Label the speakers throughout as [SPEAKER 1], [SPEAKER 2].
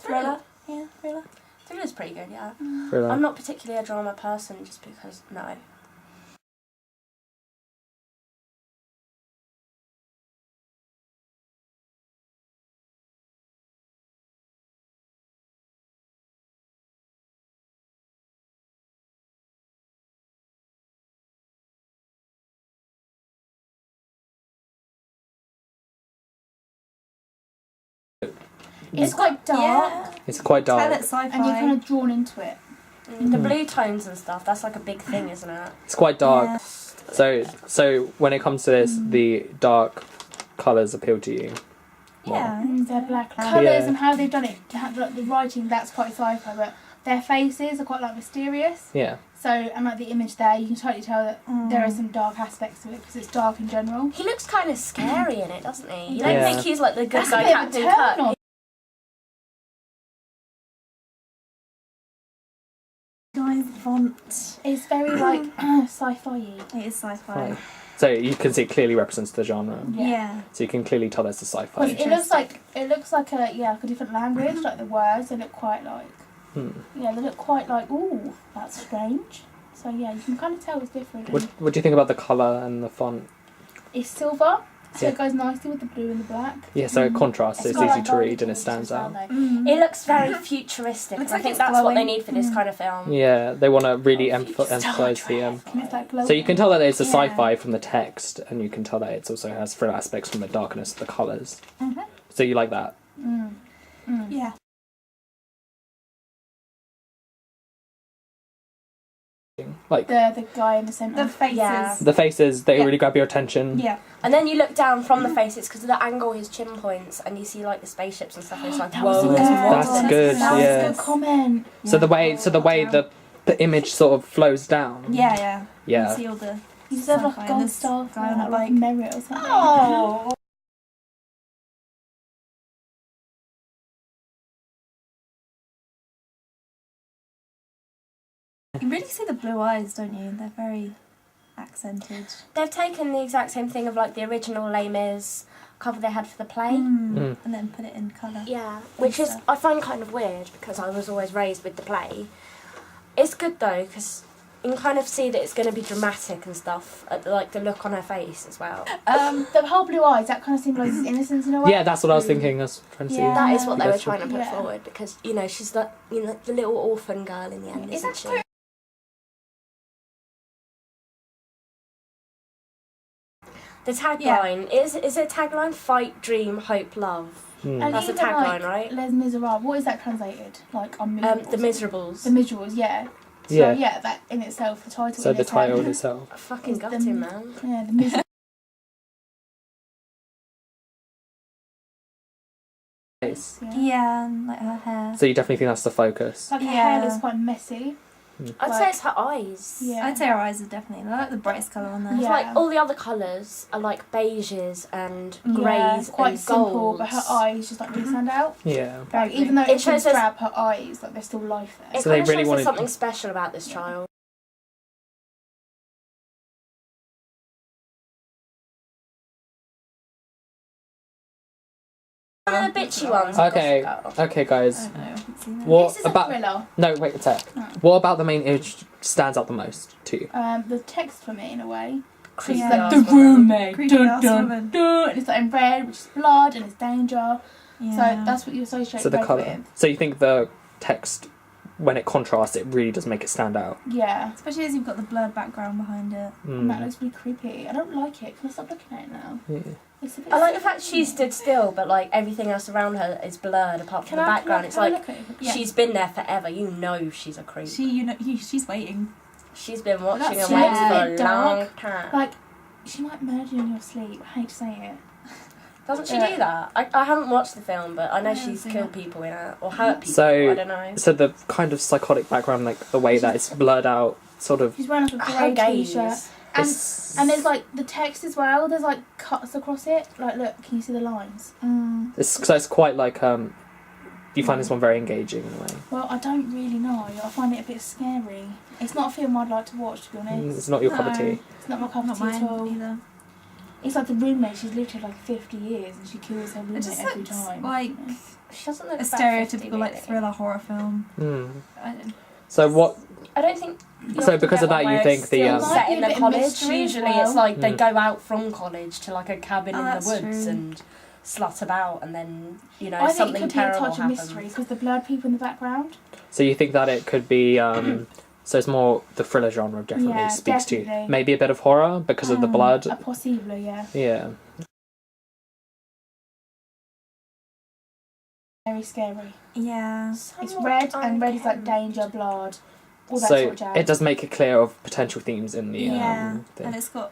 [SPEAKER 1] Thriller. Yeah, thriller.
[SPEAKER 2] Thriller's pretty good, yeah.
[SPEAKER 3] Thriller.
[SPEAKER 2] I'm not particularly a drama person just because, no.
[SPEAKER 4] It's quite dark.
[SPEAKER 1] Yeah.
[SPEAKER 3] It's quite
[SPEAKER 1] Tell
[SPEAKER 3] dark.
[SPEAKER 1] it's sci-fi.
[SPEAKER 4] And you're kind of drawn into it.
[SPEAKER 2] The blue tones and stuff, that's like a big thing, isn't it?
[SPEAKER 3] It's quite dark.
[SPEAKER 1] Yeah.
[SPEAKER 3] So when it comes to this, the dark colours appeal to you.
[SPEAKER 1] Yeah.
[SPEAKER 4] Their black
[SPEAKER 1] Yeah.
[SPEAKER 4] colours and how they've done it. Like the writing, that's quite sci-fi, but their faces are quite like mysterious.
[SPEAKER 3] Yeah.
[SPEAKER 4] So, and like the image there, you can totally tell that there are some dark aspects to it because it's dark in general.
[SPEAKER 2] He looks kind of scary in it, doesn't he? You
[SPEAKER 4] Yeah.
[SPEAKER 2] don't think he's like the good
[SPEAKER 4] That's
[SPEAKER 2] guy
[SPEAKER 4] a bit of a
[SPEAKER 2] Captain
[SPEAKER 4] turn
[SPEAKER 2] Kirk.
[SPEAKER 4] on.
[SPEAKER 1] Guys, font.
[SPEAKER 4] It's very like sci-fi-y.
[SPEAKER 1] It is sci-fi.
[SPEAKER 3] Fine. So you can see it clearly represents the genre.
[SPEAKER 1] Yeah.
[SPEAKER 3] So you can clearly tell it's a sci-fi.
[SPEAKER 4] Because it looks like a different language. Like the words, they look quite like they look quite like ooh, that's strange. So yeah, you can kind of tell it's different.
[SPEAKER 3] What do you think about the colour and the font?
[SPEAKER 4] It's silver, so
[SPEAKER 3] Yeah.
[SPEAKER 4] it goes nicely with the blue and the black.
[SPEAKER 3] Yeah, so it contrasts, it's
[SPEAKER 4] got,
[SPEAKER 3] easy
[SPEAKER 4] like,
[SPEAKER 3] to read and it
[SPEAKER 4] gold
[SPEAKER 3] stands
[SPEAKER 4] as well,
[SPEAKER 3] out.
[SPEAKER 4] though.
[SPEAKER 2] It looks very futuristic.
[SPEAKER 1] Looks
[SPEAKER 2] and I
[SPEAKER 1] like
[SPEAKER 2] think
[SPEAKER 1] it's
[SPEAKER 2] that's what they
[SPEAKER 1] glowing.
[SPEAKER 2] need for this kind of film.
[SPEAKER 3] Yeah, they want to really
[SPEAKER 2] Oh,
[SPEAKER 3] emphasise the...
[SPEAKER 4] And it's like glowing.
[SPEAKER 3] So you can tell that it's a
[SPEAKER 1] Yeah.
[SPEAKER 3] sci-fi from the text, and you can tell that it also has thriller aspects from the darkness of the colours.
[SPEAKER 4] Mhm.
[SPEAKER 3] So you like that?
[SPEAKER 1] Yeah.
[SPEAKER 3] Like
[SPEAKER 4] the guy in the centre.
[SPEAKER 1] The faces.
[SPEAKER 2] Yeah.
[SPEAKER 3] the faces, they
[SPEAKER 4] Yeah.
[SPEAKER 3] really grab your attention.
[SPEAKER 1] Yeah.
[SPEAKER 2] And then you look down from the faces because of the angle his chin points, and you see like the spaceships and stuff. And it's like,
[SPEAKER 4] That was
[SPEAKER 2] whoa,
[SPEAKER 4] good.
[SPEAKER 3] That's good,
[SPEAKER 4] That was
[SPEAKER 3] yeah.
[SPEAKER 4] a good comment.
[SPEAKER 3] So the way the image sort of flows down.
[SPEAKER 1] Yeah, yeah.
[SPEAKER 3] Yeah.
[SPEAKER 1] You see all the.
[SPEAKER 4] You deserve like
[SPEAKER 1] sci-fi
[SPEAKER 4] a
[SPEAKER 1] and
[SPEAKER 4] gold
[SPEAKER 1] this
[SPEAKER 4] star for
[SPEAKER 1] guy on
[SPEAKER 4] that,
[SPEAKER 1] it,
[SPEAKER 4] like
[SPEAKER 1] like-
[SPEAKER 4] merit or something.
[SPEAKER 2] Oh.
[SPEAKER 1] You really see the blue eyes, don't you? They're very accented.
[SPEAKER 2] They've taken the exact same thing of like the original Les Mis cover they had for the play.
[SPEAKER 3] Mm.
[SPEAKER 1] And then put it in colour.
[SPEAKER 2] Yeah, which is
[SPEAKER 1] stuff.
[SPEAKER 2] I find kind of weird because I was always raised with the play. It's good though because you can kind of see that it's going to be dramatic and stuff, like the look on her face as well.
[SPEAKER 4] The whole blue eyes, that kind of symbolises innocence in a way.
[SPEAKER 3] Yeah, that's what I was thinking. I was trying to see.
[SPEAKER 4] Yeah.
[SPEAKER 2] That is what they were
[SPEAKER 3] That's
[SPEAKER 2] trying to put
[SPEAKER 4] yeah.
[SPEAKER 2] forward because she's the the little orphan girl in the end,
[SPEAKER 4] Is
[SPEAKER 2] isn't
[SPEAKER 4] that
[SPEAKER 2] she?
[SPEAKER 4] true?
[SPEAKER 2] The tagline is it tagline? Fight, dream, hope, love.
[SPEAKER 3] Hmm.
[SPEAKER 4] And
[SPEAKER 2] That's the
[SPEAKER 4] even,
[SPEAKER 2] tagline,
[SPEAKER 4] like,
[SPEAKER 2] right?
[SPEAKER 4] Les Miserables, what is that translated? Like,
[SPEAKER 2] The
[SPEAKER 4] unmiserables.
[SPEAKER 2] Miserables.
[SPEAKER 4] The Miserables, yeah. So,
[SPEAKER 3] Yeah.
[SPEAKER 4] yeah, that in itself, the title.
[SPEAKER 3] So
[SPEAKER 4] in
[SPEAKER 3] the
[SPEAKER 4] itself.
[SPEAKER 3] title itself.
[SPEAKER 2] I fucking
[SPEAKER 4] Is
[SPEAKER 2] got
[SPEAKER 4] the-
[SPEAKER 2] him, man.
[SPEAKER 4] Yeah, the Miserables.
[SPEAKER 3] Face.
[SPEAKER 1] Yeah, and like her hair.
[SPEAKER 3] So you definitely think that's the focus.
[SPEAKER 4] Like, her
[SPEAKER 1] Yeah.
[SPEAKER 4] hair is quite messy.
[SPEAKER 2] I'd say it's her eyes.
[SPEAKER 4] Yeah.
[SPEAKER 1] I'd say her eyes are definitely. I like the brightest colour on there.
[SPEAKER 2] It's
[SPEAKER 4] Yeah.
[SPEAKER 2] like all the other colours are like beiges and
[SPEAKER 4] Yeah,
[SPEAKER 2] greys
[SPEAKER 4] quite
[SPEAKER 2] and
[SPEAKER 4] simple,
[SPEAKER 2] golds.
[SPEAKER 4] but her eyes just like really stand out.
[SPEAKER 3] Yeah.
[SPEAKER 4] Like, even though
[SPEAKER 2] It
[SPEAKER 4] it
[SPEAKER 2] shows
[SPEAKER 4] shows
[SPEAKER 2] us-
[SPEAKER 4] drab, her eyes, like there's still life there.
[SPEAKER 2] It
[SPEAKER 3] So they
[SPEAKER 2] kind of
[SPEAKER 3] really
[SPEAKER 2] shows
[SPEAKER 3] wanted-
[SPEAKER 2] there's something special about this child. One of the bitchy ones.
[SPEAKER 3] Okay.
[SPEAKER 2] Gossip Girl.
[SPEAKER 3] Okay, guys.
[SPEAKER 1] I don't know. I haven't seen that.
[SPEAKER 3] What
[SPEAKER 4] This is a
[SPEAKER 3] about?
[SPEAKER 4] thriller.
[SPEAKER 3] No, wait a sec.
[SPEAKER 4] Oh.
[SPEAKER 3] What about the main image stands out the most to you?
[SPEAKER 4] The text for me, in a way.
[SPEAKER 2] Creepy
[SPEAKER 1] Yeah.
[SPEAKER 4] Like,
[SPEAKER 2] ass
[SPEAKER 4] the
[SPEAKER 2] woman.
[SPEAKER 4] roommate.
[SPEAKER 1] Creepy
[SPEAKER 4] Dun,
[SPEAKER 1] ass
[SPEAKER 4] dun,
[SPEAKER 1] woman.
[SPEAKER 4] dun. And it's like in red, which is blood, and it's danger.
[SPEAKER 1] Yeah.
[SPEAKER 4] So that's what you associate
[SPEAKER 3] So the
[SPEAKER 4] red
[SPEAKER 3] colour.
[SPEAKER 4] with.
[SPEAKER 3] So you think the text, when it contrasts, it really does make it stand out.
[SPEAKER 4] Yeah.
[SPEAKER 1] Especially as you've got the blurred background behind it.
[SPEAKER 4] And that
[SPEAKER 3] Mm.
[SPEAKER 4] looks really creepy. I don't like it. Can I stop looking at it now?
[SPEAKER 3] Yeah.
[SPEAKER 4] It's a bit
[SPEAKER 2] I like the fact she stood still, but like everything else around her is blurred apart from the background. It's like she's been there forever. You know she's a creep.
[SPEAKER 1] She's waiting.
[SPEAKER 2] She's been watching
[SPEAKER 4] that's
[SPEAKER 2] and waiting
[SPEAKER 4] yeah.
[SPEAKER 2] for a
[SPEAKER 4] Bit
[SPEAKER 2] long
[SPEAKER 4] dark.
[SPEAKER 2] time.
[SPEAKER 4] Like, she might murder you in your sleep. I hate to say it.
[SPEAKER 2] Doesn't she
[SPEAKER 4] Yeah.
[SPEAKER 2] do that? I haven't watched the film, but I know
[SPEAKER 1] I haven't
[SPEAKER 2] she's
[SPEAKER 1] seen
[SPEAKER 2] killed
[SPEAKER 1] it.
[SPEAKER 2] people in it or hurt people.
[SPEAKER 3] So-
[SPEAKER 2] I don't know.
[SPEAKER 3] So the kind of psychotic background, like the way that it's blurred out, sort of.
[SPEAKER 4] She's wearing like a
[SPEAKER 2] Her
[SPEAKER 4] grey
[SPEAKER 2] gaze.
[SPEAKER 4] t-shirt. And,
[SPEAKER 3] it's-
[SPEAKER 4] and there's like the text as well. There's like cuts across it. Like, look, can you see the lines?
[SPEAKER 3] So it's quite like Do you find this one very engaging in a way?
[SPEAKER 4] Well, I don't really know. I find it a bit scary. It's not a film I'd like to watch, to be honest.
[SPEAKER 3] It's not your cup of tea.
[SPEAKER 4] It's not my cup of
[SPEAKER 1] Not
[SPEAKER 4] tea at
[SPEAKER 1] mine
[SPEAKER 4] all.
[SPEAKER 1] either.
[SPEAKER 4] It's like the roommate. She's lived here like 50 years, and she kills her
[SPEAKER 1] It
[SPEAKER 4] roommate
[SPEAKER 1] just
[SPEAKER 4] every
[SPEAKER 1] looks
[SPEAKER 4] time.
[SPEAKER 1] like
[SPEAKER 2] She doesn't look
[SPEAKER 1] a
[SPEAKER 2] about 50,
[SPEAKER 1] stereotypical like
[SPEAKER 2] really.
[SPEAKER 1] thriller horror film. I don't.
[SPEAKER 3] So what?
[SPEAKER 2] I don't think. you
[SPEAKER 3] So
[SPEAKER 2] often
[SPEAKER 3] because
[SPEAKER 2] get
[SPEAKER 3] of that,
[SPEAKER 2] one
[SPEAKER 3] you
[SPEAKER 2] where
[SPEAKER 3] think
[SPEAKER 2] it's
[SPEAKER 3] the,
[SPEAKER 2] still
[SPEAKER 3] um,
[SPEAKER 2] set
[SPEAKER 4] Might be
[SPEAKER 2] in
[SPEAKER 4] a
[SPEAKER 2] the
[SPEAKER 4] bit of
[SPEAKER 2] college.
[SPEAKER 4] mystery as
[SPEAKER 2] Usually,
[SPEAKER 4] well.
[SPEAKER 2] it's like they
[SPEAKER 3] Mm.
[SPEAKER 2] go out from college to like a cabin
[SPEAKER 1] Oh,
[SPEAKER 2] in the
[SPEAKER 1] that's
[SPEAKER 2] woods
[SPEAKER 1] true.
[SPEAKER 2] and slut about, and then
[SPEAKER 4] I think it
[SPEAKER 2] something
[SPEAKER 4] could be a
[SPEAKER 2] terrible
[SPEAKER 4] touch of
[SPEAKER 2] happens.
[SPEAKER 4] mystery because the blurred people in the background.
[SPEAKER 3] So you think that it could be? So it's more the thriller genre definitely
[SPEAKER 4] Yeah,
[SPEAKER 3] speaks to you.
[SPEAKER 4] definitely.
[SPEAKER 3] Maybe a bit of horror because of the blood.
[SPEAKER 4] A possible, yeah.
[SPEAKER 3] Yeah.
[SPEAKER 4] Very scary.
[SPEAKER 1] Yeah.
[SPEAKER 4] It's
[SPEAKER 2] Somewhat
[SPEAKER 4] red, and red is like
[SPEAKER 2] uncanny.
[SPEAKER 4] danger, blood, all that
[SPEAKER 3] So
[SPEAKER 4] sort of jazz.
[SPEAKER 3] it does make it clear of potential themes in the
[SPEAKER 1] Yeah.
[SPEAKER 3] thing.
[SPEAKER 1] And it's got,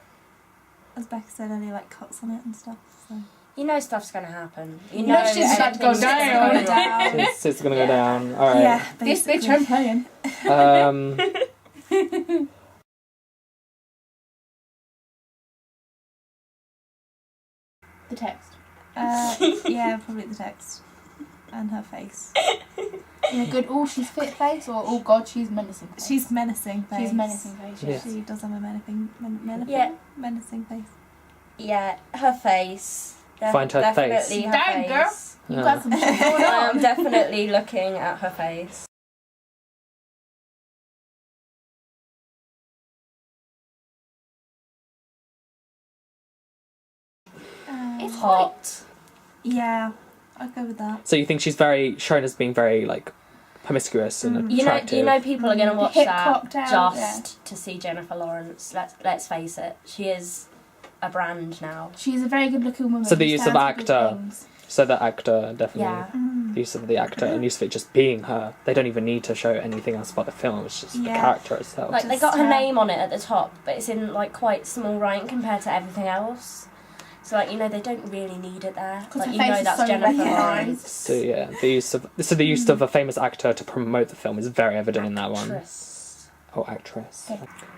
[SPEAKER 1] as Becca said earlier, like cuts on it and stuff. So.
[SPEAKER 2] You know stuff's gonna happen. You
[SPEAKER 4] You
[SPEAKER 2] know
[SPEAKER 4] know shit's about to go
[SPEAKER 2] everything's
[SPEAKER 4] down.
[SPEAKER 2] gonna go down.
[SPEAKER 3] It's gonna go
[SPEAKER 2] Yeah.
[SPEAKER 3] down. All right.
[SPEAKER 1] Yeah,
[SPEAKER 4] This
[SPEAKER 1] basically.
[SPEAKER 4] bitch I'm playing. The text.
[SPEAKER 1] Yeah, probably the text and her face.
[SPEAKER 4] In a good, oh, she's fit face, or oh god, she's menacing face.
[SPEAKER 1] She's menacing face.
[SPEAKER 4] She's menacing face.
[SPEAKER 3] Yeah.
[SPEAKER 1] She does have a
[SPEAKER 2] Yeah.
[SPEAKER 1] menacing face.
[SPEAKER 2] Yeah, her face.
[SPEAKER 3] Find her face.
[SPEAKER 2] Definitely her
[SPEAKER 4] Damn,
[SPEAKER 2] face.
[SPEAKER 4] girl. You
[SPEAKER 3] Yeah.
[SPEAKER 4] got some shit going
[SPEAKER 2] I
[SPEAKER 4] on.
[SPEAKER 2] am definitely looking at her face.
[SPEAKER 4] It's
[SPEAKER 2] Hot.
[SPEAKER 1] Yeah, I'd go with that.
[SPEAKER 3] So you think she's very shown as being very like promiscuous and
[SPEAKER 2] You know,
[SPEAKER 3] attractive?
[SPEAKER 2] people are going to watch
[SPEAKER 4] Hip
[SPEAKER 2] that
[SPEAKER 4] cocked out,
[SPEAKER 2] just to see Jennifer Lawrence. Let's face it, she is a brand now.
[SPEAKER 4] She's a very good looking woman.
[SPEAKER 3] So the
[SPEAKER 4] who
[SPEAKER 3] use of
[SPEAKER 4] stands for good
[SPEAKER 3] actor.
[SPEAKER 4] things.
[SPEAKER 3] So the actor definitely.
[SPEAKER 2] Yeah.
[SPEAKER 3] The use of the actor and use of it just being her. They don't even need to show anything else about the film. It's just the
[SPEAKER 1] Yeah.
[SPEAKER 3] character itself.
[SPEAKER 2] Like they
[SPEAKER 1] Just,
[SPEAKER 2] got her
[SPEAKER 1] uh,
[SPEAKER 2] name on it at the top, but it's in like quite small writing compared to everything else. So like they don't really need it there.
[SPEAKER 4] 'Cause
[SPEAKER 2] Like
[SPEAKER 4] her
[SPEAKER 2] you
[SPEAKER 4] face
[SPEAKER 2] know
[SPEAKER 4] is
[SPEAKER 2] that's
[SPEAKER 4] so
[SPEAKER 2] Jennifer
[SPEAKER 4] recognised.
[SPEAKER 2] Lawrence.
[SPEAKER 3] So yeah, the use of a famous actor to promote the film is very evident in that one.
[SPEAKER 2] Actress.
[SPEAKER 3] Oh, actress.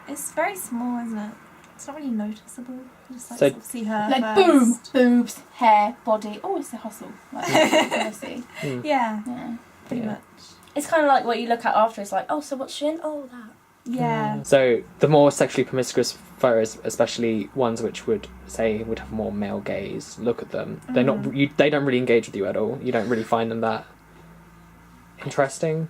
[SPEAKER 1] It's very small, isn't it? It's not really noticeable. You just like
[SPEAKER 3] So-
[SPEAKER 1] sort of see her
[SPEAKER 4] Like
[SPEAKER 1] first.
[SPEAKER 4] boom, boobs, hair, body. Oh, it's a hustle. Like I see.
[SPEAKER 3] Hmm.
[SPEAKER 1] Yeah,
[SPEAKER 4] Yeah.
[SPEAKER 1] pretty
[SPEAKER 3] Yeah.
[SPEAKER 1] much.
[SPEAKER 2] It's kind of like what you look at after. It's like, oh, so what's she in? Oh, that.
[SPEAKER 1] Yeah.
[SPEAKER 3] So the more sexually promiscuous photos, especially ones which would have more male gaze, look at them. They're not. They don't really engage with you at all. You don't really find them that interesting.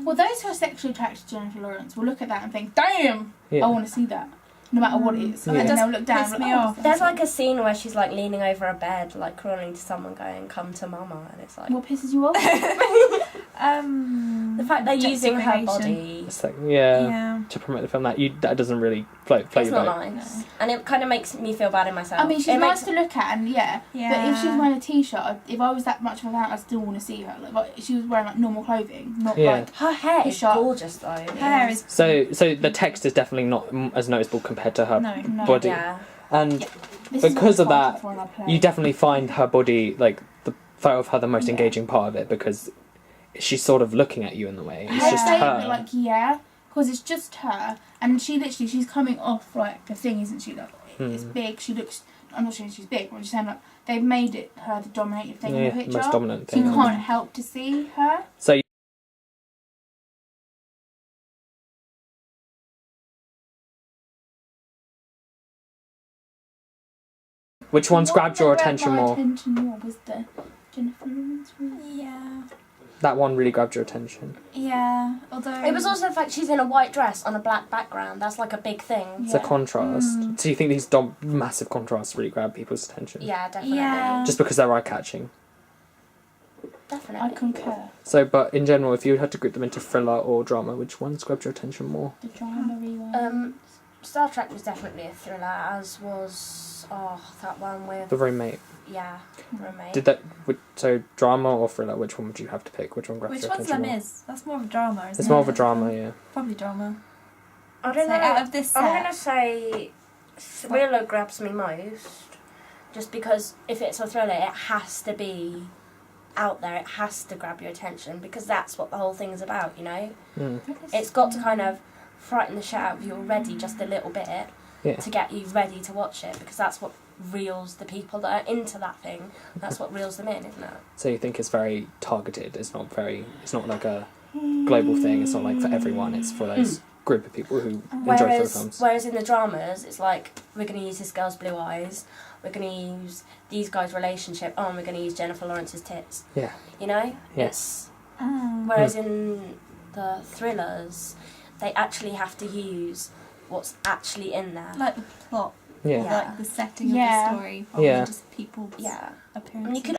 [SPEAKER 4] Well, those who are sexually attracted to Jennifer Lawrence will look at that and think, "Damn,
[SPEAKER 3] Yeah.
[SPEAKER 4] I want to see that." No matter what it is.
[SPEAKER 3] Yeah.
[SPEAKER 4] And
[SPEAKER 3] It
[SPEAKER 4] then
[SPEAKER 1] does
[SPEAKER 4] they'll look down.
[SPEAKER 1] piss
[SPEAKER 4] and
[SPEAKER 1] me
[SPEAKER 4] like,
[SPEAKER 1] off.
[SPEAKER 2] There's like a scene where she's like leaning over a bed, like crawling to someone, going, "Come to mama," and it's like
[SPEAKER 4] What pisses you off?
[SPEAKER 2] the fact they're using her
[SPEAKER 1] Objectification.
[SPEAKER 2] body.
[SPEAKER 3] It's like yeah,
[SPEAKER 1] Yeah.
[SPEAKER 3] to promote the film that doesn't really float
[SPEAKER 2] It's
[SPEAKER 3] your
[SPEAKER 2] not
[SPEAKER 3] boat.
[SPEAKER 2] nice, and it kind of makes me feel bad in myself.
[SPEAKER 4] I mean, she's
[SPEAKER 2] it
[SPEAKER 4] nice
[SPEAKER 2] makes
[SPEAKER 4] to look at, and yeah. But if she was
[SPEAKER 1] Yeah.
[SPEAKER 4] wearing a t-shirt, if I was that much of a fan, I'd still want to see her. Like, if she was wearing like normal clothing, not
[SPEAKER 3] Yeah.
[SPEAKER 4] like.
[SPEAKER 2] her hair is
[SPEAKER 4] Shot.
[SPEAKER 2] gorgeous though.
[SPEAKER 1] Her hair is
[SPEAKER 3] So the text is definitely not as noticeable compared to her
[SPEAKER 1] no.
[SPEAKER 4] No.
[SPEAKER 3] body,
[SPEAKER 2] Yeah.
[SPEAKER 3] and
[SPEAKER 4] This is
[SPEAKER 3] because
[SPEAKER 4] what
[SPEAKER 3] of
[SPEAKER 4] I'm
[SPEAKER 3] that,
[SPEAKER 4] fighting for in our play.
[SPEAKER 3] you definitely find her body, like the photo of her, the most
[SPEAKER 4] Yeah.
[SPEAKER 3] engaging part of it because she's sort of looking at you in the way. It's
[SPEAKER 4] I'd
[SPEAKER 3] just
[SPEAKER 4] say
[SPEAKER 3] her.
[SPEAKER 4] that, like, yeah, because it's just her, and she's coming off like the thing, isn't she? Like, it's big. She looks. I'm not saying she's big. I'm just saying like they've made it her the dominating thing in
[SPEAKER 3] Yeah,
[SPEAKER 4] the picture.
[SPEAKER 3] most dominant
[SPEAKER 4] So you
[SPEAKER 3] thing.
[SPEAKER 4] can't help to see her.
[SPEAKER 3] So which ones
[SPEAKER 4] The
[SPEAKER 3] grabbed
[SPEAKER 4] one
[SPEAKER 3] your
[SPEAKER 4] that
[SPEAKER 3] attention
[SPEAKER 4] my
[SPEAKER 3] more?
[SPEAKER 4] attention more was the Jennifer Lawrence one.
[SPEAKER 1] Yeah.
[SPEAKER 3] That one really grabbed your attention.
[SPEAKER 1] Yeah. Although
[SPEAKER 2] It was also the fact she's in a white dress on a black background. That's like a big thing.
[SPEAKER 3] It's a
[SPEAKER 4] Yeah.
[SPEAKER 3] contrast. So you think these massive contrasts really grab people's attention?
[SPEAKER 2] Yeah, definitely.
[SPEAKER 1] Yeah.
[SPEAKER 3] Just because they're eye-catching.
[SPEAKER 2] Definitely.
[SPEAKER 4] I concur.
[SPEAKER 3] So, but in general, if you had to group them into thriller or drama, which ones grabbed your attention more?
[SPEAKER 4] The drama one.
[SPEAKER 2] Star Trek was definitely a thriller, as was that one with
[SPEAKER 3] The
[SPEAKER 2] roommate.
[SPEAKER 3] Did that? So drama or thriller? Which one would you have to pick? Which one grabs
[SPEAKER 1] which
[SPEAKER 3] your
[SPEAKER 1] one's
[SPEAKER 3] attention
[SPEAKER 1] them
[SPEAKER 3] more?
[SPEAKER 1] is? That's more of a drama, isn't it?
[SPEAKER 3] It's more of a drama, yeah.
[SPEAKER 1] Probably drama.
[SPEAKER 2] I don't
[SPEAKER 1] So
[SPEAKER 2] know.
[SPEAKER 1] out of this
[SPEAKER 2] I'm
[SPEAKER 1] set-
[SPEAKER 2] gonna say thriller grabs me most, just because if it's a thriller, it has to be out there. It has to grab your attention because that's what the whole thing is about. You know,
[SPEAKER 3] Mm.
[SPEAKER 2] it's got to kind of frighten the shit out of you already, just a little bit,
[SPEAKER 3] Yeah.
[SPEAKER 2] to get you ready to watch it because that's what reels the people that are into that thing. That's what reels them in, isn't it?
[SPEAKER 3] So you think it's very targeted? It's not like a global thing. It's not like for everyone. It's for those group of people who enjoy thriller films.
[SPEAKER 2] Whereas in the dramas, it's like, we're going to use this girl's blue eyes, we're going to use these guys' relationship, and we're going to use Jennifer Lawrence's tits.
[SPEAKER 3] Yeah.
[SPEAKER 2] You know?
[SPEAKER 3] Yes.
[SPEAKER 2] Whereas in the thrillers, they actually have to use what's actually in there.
[SPEAKER 1] Like the plot,
[SPEAKER 3] Yeah.
[SPEAKER 2] Yeah.
[SPEAKER 1] like the setting
[SPEAKER 4] Yeah.
[SPEAKER 1] of the story, rather
[SPEAKER 3] Yeah.
[SPEAKER 1] than just people's
[SPEAKER 2] Yeah.
[SPEAKER 1] appearances.
[SPEAKER 2] And you could